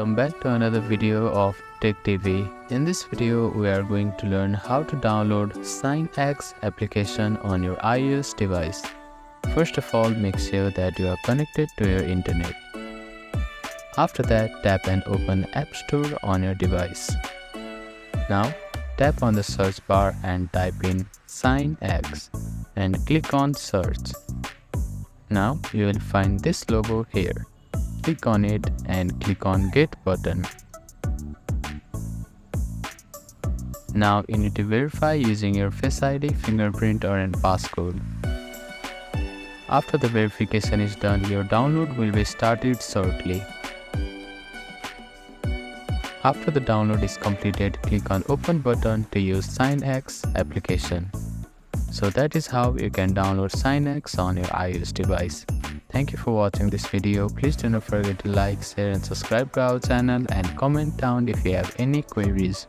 welcome back to another video of Tech TV. In this video, we are going to learn how to download SignX application on your iOS device. First of all, make sure that you are connected to your internet. After that, tap and open App Store on your device. Now, tap on the search bar and type in SignX and click on Search. Now, you will find this logo here. Click on it and click on Get button. Now you need to verify using your Face ID, fingerprint or an passcode. After the verification is done, your download will be started shortly. After the download is completed, click on Open button to use SignX application. So that is how you can download SignX on your iOS device. Thank you for watching this video. Please do not forget to like, share and subscribe to our channel and comment down if you have any queries.